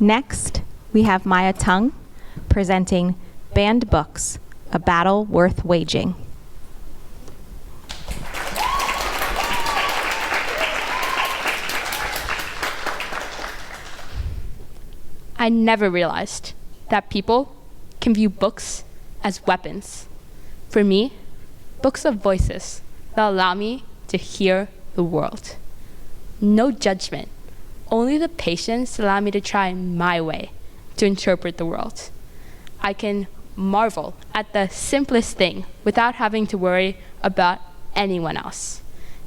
Next, we have Maya Tung presenting Banned Books, A Battle Worth Waging. I never realized that people can view books as weapons. For me, books are voices that allow me to hear the world. No judgment, only the patience to allow me to try my way to interpret the world. I can marvel at the simplest thing without having to worry about anyone else.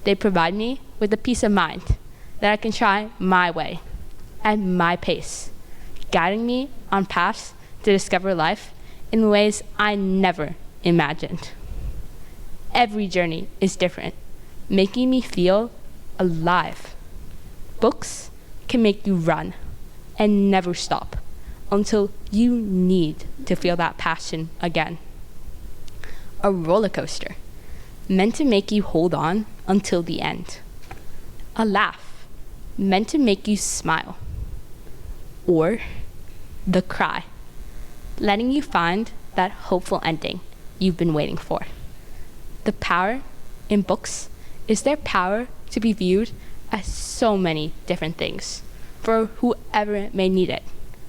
They provide me with a peace of mind that I can try my way, at my pace, guiding me on paths to discover life in ways I never imagined. Every journey is different, making me feel alive. Books can make you run and never stop until you need to feel that passion again. A roller coaster, meant to make you hold on until the end. A laugh, meant to make you smile. Or the cry, letting you find that hopeful ending you've been waiting for. The power in books is their power to be viewed as so many different things for whoever may need it,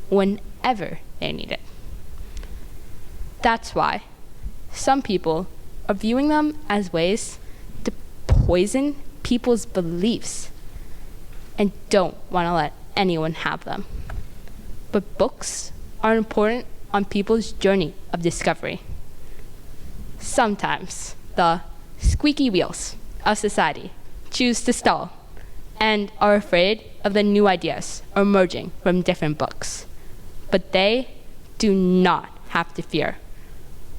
whenever they need it. That's why some people are viewing them as ways to poison people's beliefs and don't want to let anyone have them. But books are important on people's journey of discovery. Sometimes the squeaky wheels of society choose to stall and are afraid of the new ideas emerging from different books. But they do not have to fear.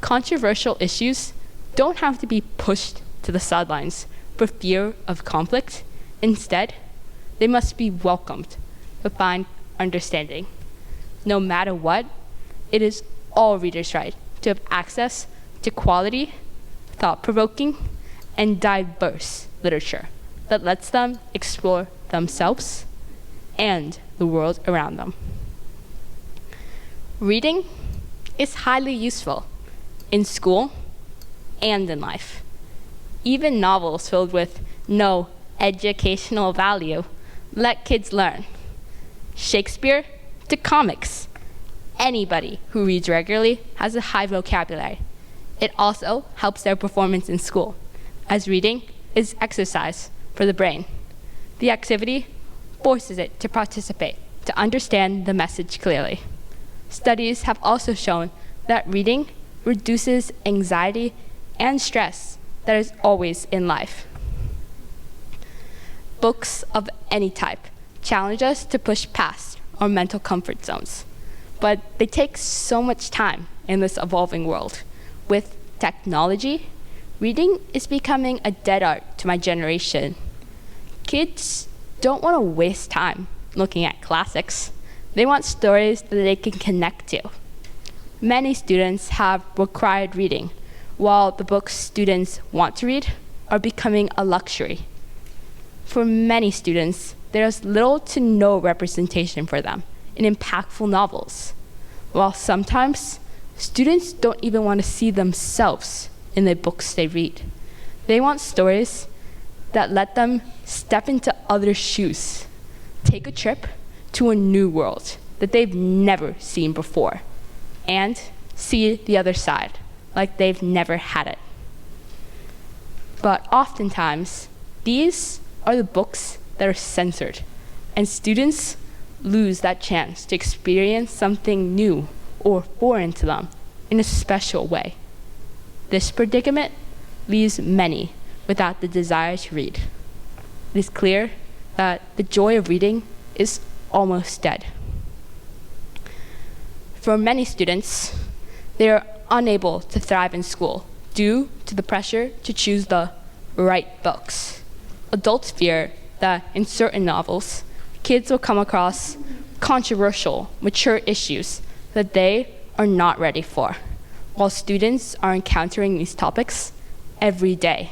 Controversial issues don't have to be pushed to the sidelines for fear of conflict. Instead, they must be welcomed to find understanding. No matter what, it is all readers' right to have access to quality, thought-provoking, and diverse literature that lets them explore themselves and the world around them. Reading is highly useful in school and in life. Even novels filled with no educational value let kids learn. Shakespeare to comics. Anybody who reads regularly has a high vocabulary. It also helps their performance in school, as reading is exercise for the brain. The activity forces it to participate, to understand the message clearly. Studies have also shown that reading reduces anxiety and stress that is always in life. Books of any type challenge us to push past our mental comfort zones, but they take so much time in this evolving world. With technology, reading is becoming a dead art to my generation. Kids don't want to waste time looking at classics. They want stories that they can connect to. Many students have required reading, while the books students want to read are becoming a luxury. For many students, there is little to no representation for them in impactful novels, while sometimes students don't even want to see themselves in the books they read. They want stories that let them step into other shoes, take a trip to a new world that they've never seen before, and see the other side like they've never had it. But oftentimes, these are the books that are censored, and students lose that chance to experience something new or foreign to them in a special way. This predicament leaves many without the desire to read. It is clear that the joy of reading is almost dead. For many students, they are unable to thrive in school due to the pressure to choose the right books. Adults fear that in certain novels, kids will come across controversial, mature issues that they are not ready for, while students are encountering these topics every day.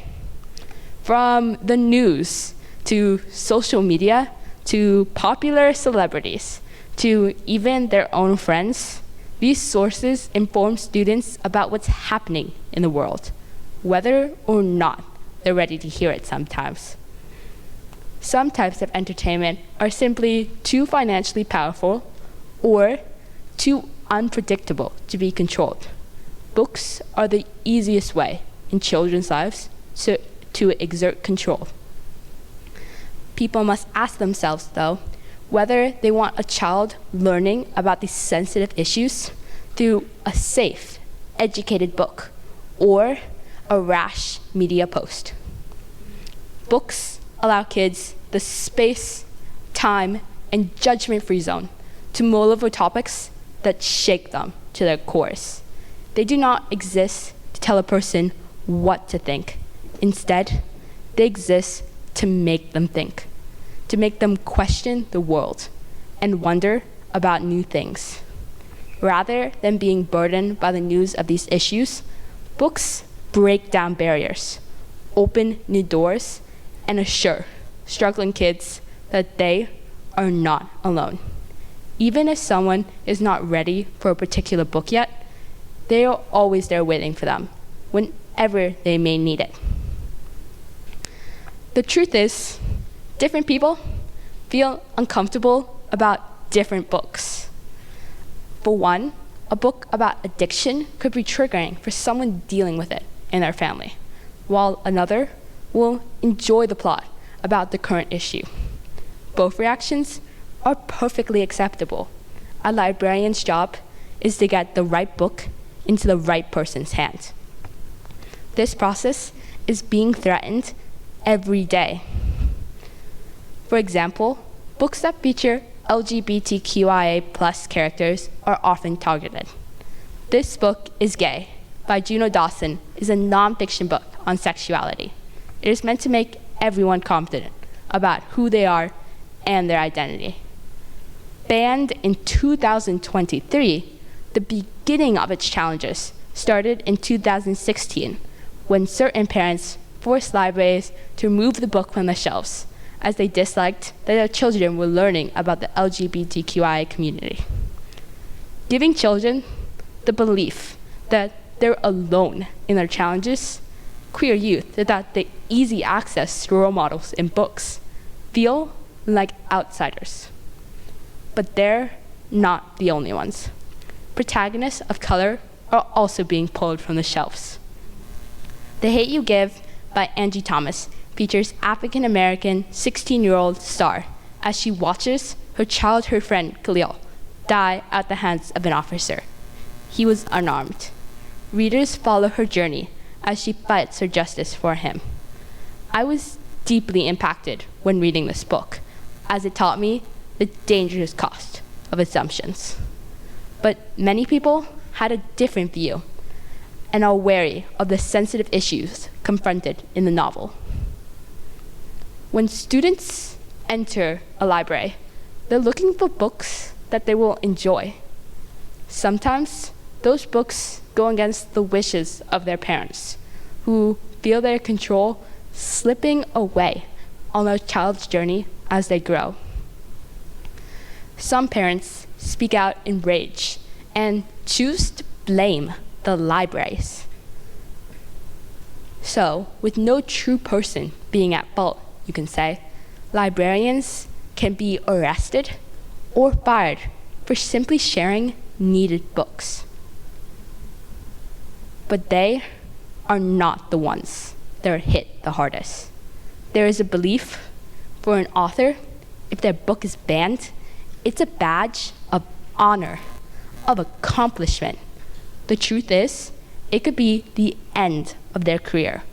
From the news to social media to popular celebrities to even their own friends, these sources inform students about what's happening in the world, whether or not they're ready to hear it sometimes. Some types of entertainment are simply too financially powerful or too unpredictable to be controlled. Books are the easiest way in children's lives to exert control. People must ask themselves, though, whether they want a child learning about these sensitive issues through a safe, educated book or a rash media post. Books allow kids the space, time, and judgment-free zone to mull over topics that shake them to their cores. They do not exist to tell a person what to think. Instead, they exist to make them think, to make them question the world and wonder about new things. Rather than being burdened by the news of these issues, books break down barriers, open new doors, and assure struggling kids that they are not alone. Even if someone is not ready for a particular book yet, they are always there waiting for them whenever they may need it. The truth is, different people feel uncomfortable about different books. For one, a book about addiction could be triggering for someone dealing with it in their family, while another will enjoy the plot about the current issue. Both reactions are perfectly acceptable. A librarian's job is to get the right book into the right person's hand. This process is being threatened every day. For example, books that feature LGBTQIA+ characters are often targeted. This book is Gay by Juno Dawson is a nonfiction book on sexuality. It is meant to make everyone confident about who they are and their identity. Banned in 2023, the beginning of its challenges started in 2016 when certain parents forced libraries to remove the book from the shelves as they disliked that their children were learning about the LGBTQI community. Giving children the belief that they're alone in their challenges, queer youth without the easy access to role models in books feel like outsiders. But they're not the only ones. Protagonists of color are also being pulled from the shelves. The Hate You Give by Angie Thomas features African-American 16-year-old Star as she watches her childhood friend Khalil die at the hands of an officer. He was unarmed. Readers follow her journey as she fights for justice for him. I was deeply impacted when reading this book, as it taught me the dangerous cost of assumptions. But many people had a different view and are wary of the sensitive issues confronted in the novel. When students enter a library, they're looking for books that they will enjoy. Sometimes those books go against the wishes of their parents, who feel their control slipping away on their child's journey as they grow. Some parents speak out in rage and choose to blame the libraries. So, with no true person being at fault, you can say, librarians can be arrested or fired for simply sharing needed books. But they are not the ones that are hit the hardest. There is a belief for an author, if their book is banned, it's a badge of honor, of accomplishment. The truth is, it could be the end of their career.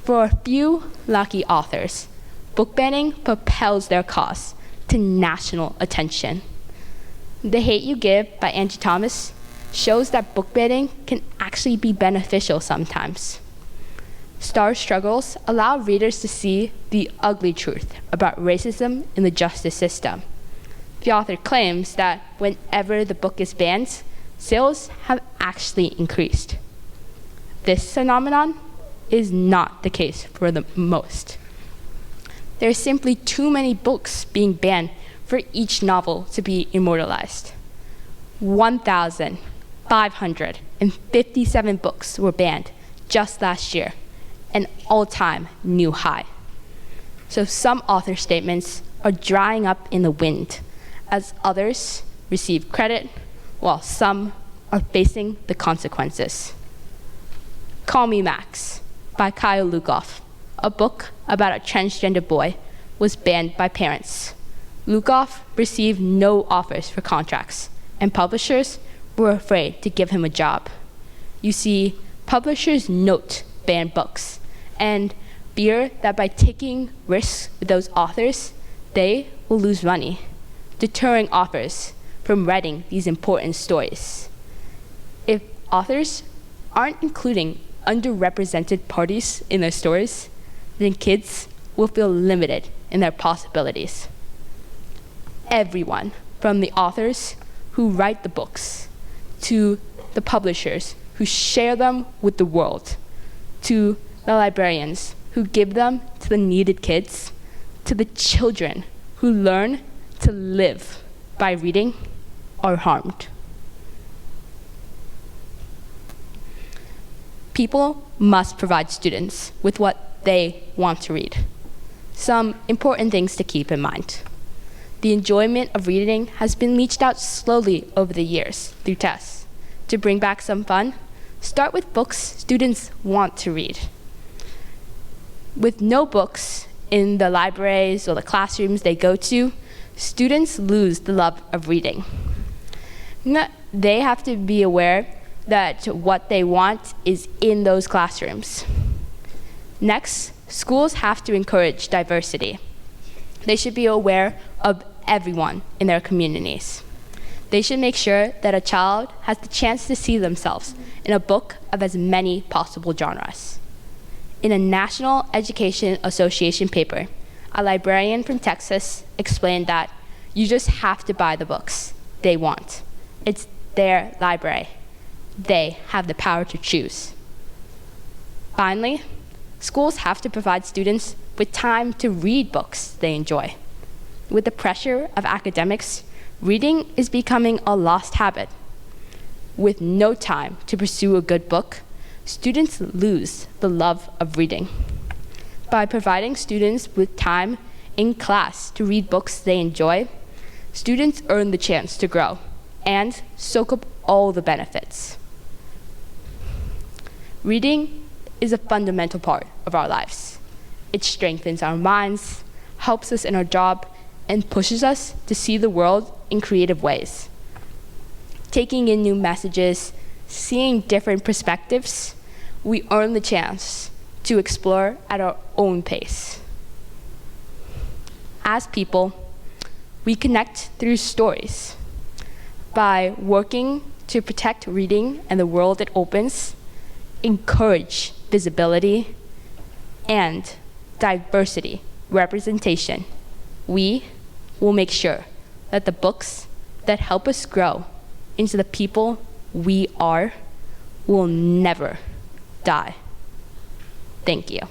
For a few lucky authors, book banning propels their cause to national attention. The Hate You Give by Angie Thomas shows that book banning can actually be beneficial sometimes. Star's struggles allow readers to see the ugly truth about racism in the justice system. The author claims that whenever the book is banned, sales have actually increased. This phenomenon is not the case for the most. There are simply too many books being banned for each novel to be immortalized. 1,557 books were banned just last year, an all-time new high. So some author statements are drying up in the wind as others receive credit while some are facing the consequences. Call Me Max by Kyle Lukoff, a book about a transgender boy, was banned by parents. Lukoff received no offers for contracts, and publishers were afraid to give him a job. You see, publishers note banned books and fear that by taking risks with those authors, they will lose money, deterring authors from writing these important stories. If authors aren't including underrepresented parties in their stories, then kids will feel limited in their possibilities. Everyone, from the authors who write the books, to the publishers who share them with the world, to the librarians who give them to the needed kids, to the children who learn to live by reading, are harmed. People must provide students with what they want to read. Some important things to keep in mind. The enjoyment of reading has been leached out slowly over the years through tests. To bring back some fun, start with books students want to read. With no books in the libraries or the classrooms they go to, students lose the love of reading. They have to be aware that what they want is in those classrooms. Next, schools have to encourage diversity. They should be aware of everyone in their communities. They should make sure that a child has the chance to see themselves in a book of as many possible genres. In a National Education Association paper, a librarian from Texas explained that you just have to buy the books they want. It's their library. They have the power to choose. Finally, schools have to provide students with time to read books they enjoy. With the pressure of academics, reading is becoming a lost habit. With no time to pursue a good book, students lose the love of reading. By providing students with time in class to read books they enjoy, students earn the chance to grow and soak up all the benefits. Reading is a fundamental part of our lives. It strengthens our minds, helps us in our job, and pushes us to see the world in creative ways. Taking in new messages, seeing different perspectives, we earn the chance to explore at our own pace. As people, we connect through stories. By working to protect reading and the world it opens, encourage visibility, and diversity representation, we will make sure that the books that help us grow into the people we are will never die. Thank you.